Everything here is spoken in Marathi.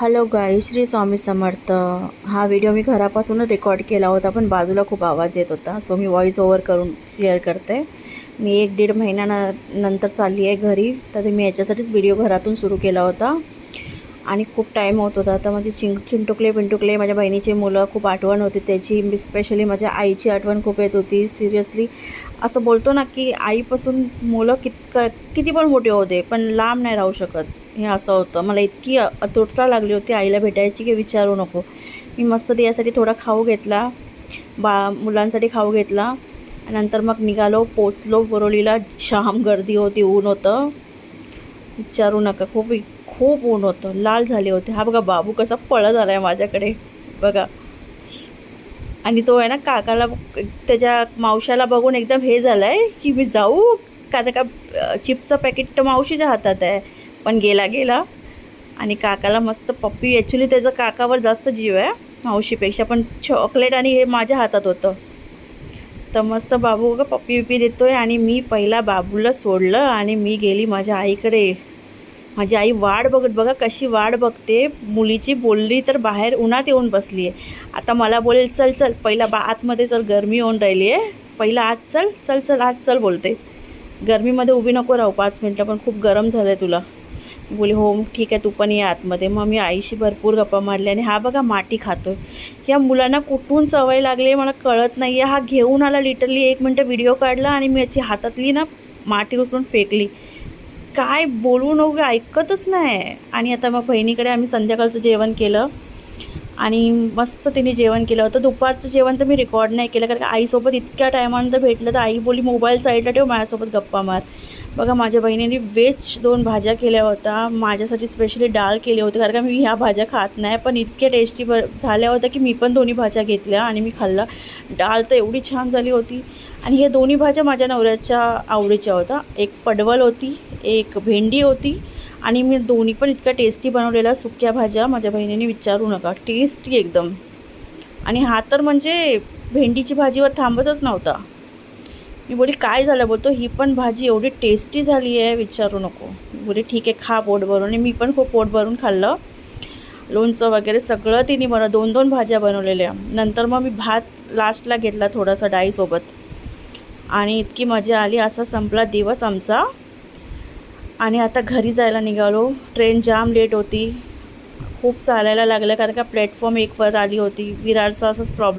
हॅलो गाई, श्री स्वामी समर्थ. हा व्हिडिओ मी घरापासूनच रेकॉर्ड केला होता, पण बाजूला खूप आवाज येत होता, सो मी व्हॉइस ओव्हर करून शेअर करते. मी 1-1.5 महिन्यानंतर चालली आहे घरी, तर मी याच्यासाठीच व्हिडिओ घरातून सुरू केला होता आणि खूप टाईम होत होता. तर माझे चिंटुकले पिंटुकले माझ्या बहिणीची मुलं खूप आठवण होती त्याची. मी स्पेशली माझ्या आईची आठवण खूप येत होती. सिरियसली असं बोलतो ना की आईपासून मुलं किती पण मोठे होते पण लांब नाही राहू शकत, हे असं होतं. मला इतकी आतुरता लागली होती आईला भेटायची की विचारू नको. मी मस्त त्यासाठी थोडा खाऊ घेतला, मुलांसाठी खाऊ घेतला. नंतर मग निघालो, पोचलो बोरिवलीला. जाम गर्दी होती, ऊन होतं, विचारू नका. खूप खूप ऊन होतं, लाल झाले होते. हा बघा बाबू कसा पळत आला आहे माझ्याकडे बघा. आणि तो आहे ना काकाला, त्याच्या मावशाला बघून एकदम हे झालं आहे की मी जाऊ, कारण का चिप्सचं पॅकेट तर मावशीच्या हातात आहे. पण गेला. आणि काकाला मस्त पप्पी, ॲक्च्युली त्याचा काकावर जास्त जीव आहे मावशीपेक्षा, पण चॉकलेट आणि हे माझ्या हातात होतं. तर मस्त बाबू बघा पप्पी विप्पी देतो आहे. आणि मी पहिला बाबूला सोडलं आणि मी गेली माझ्या आईकडे. माझी आई वाट बघत, बघा कशी वाट बघते मुलीची. बोलली तर बाहेर उन्हात येऊन बसली आहे. आता मला बोलेल चल चल पहिला आतमध्ये चल, गरमी होऊन राहिली आहे, पहिला आत चल चल चल आत चल बोलते. गरमीमध्ये उभी नको राहू 5 मिनटं, पण खूप गरम झालं आहे तुला. बोली हो ठीक आहे, तू पण ये आतमध्ये. मग मी आईशी भरपूर गप्पा मारल्या. आणि हा बघा माती खातो आहे. या मुलांना कुठून सवय लागली आहे मला कळत नाही आहे. हा घेऊन आला लिटरली, 1 मिनटं व्हिडिओ काढला आणि मी याची हातातली ना माती उचलून फेकली. काय बोलू नको, ऐकतच नाही. आणि आता मग बहिणीकडे आम्ही संध्याकाळचं जेवण केलं आणि मस्त तिने जेवण केलं होतं. दुपारचं जेवण तर मी रेकॉर्ड नाही केलं, कारण का आईसोबत इतक्या टायमानंतर भेटलं तर आई बोली मोबाईल साईडला ठेव, माझ्यासोबत गप्पा मार. बघा माझ्या बहिणीने व्हेज 2 भाज्या केल्या होत्या, माझ्यासाठी स्पेशली डाळ केली होती, कारण का मी ह्या भाज्या खात नाही. पण इतक्या टेस्टी झाल्या होत्या की मी पण दोन्ही भाज्या घेतल्या आणि मी खाल्ला. डाळ तर एवढी छान झाली होती. आणि हे दोन्ही भाज्या माझ्या नवऱ्याच्या आवडीच्या होत्या. एक पडवल होती, एक भेंडी होती. आणि मी दोन्ही पण इतक्या टेस्टी बनवलेल्या सुक्या भाज्या, माझ्या बहिणीने विचारू नका, टेस्टी एकदम. आणि हा तर म्हणजे भेंडीची भाजीवर थांबतच नव्हता. मी बोली काय झालं, बोलतो ही पण भाजी एवढी टेस्टी झाली आहे विचारू नको. मी बोली ठीक आहे खा पोट भरून. आणि मी पण खूप पोट भरून खाल्लं. लोणचं वगैरे सगळं तिने 2-2 भाज्या बनवलेल्या. नंतर मग मी भात लास्टला घेतला थोडासा डाळीसोबत. आणि इतकी मजा आली. असा संपला दिवस आमचा. आणि आता घरी जायला निघालो. ट्रेन जाम लेट होती, खूप चालायला लागलं, कारण का प्लॅटफॉर्म 1 वर आली होती. विरारचा असंच प्रॉब्लेम.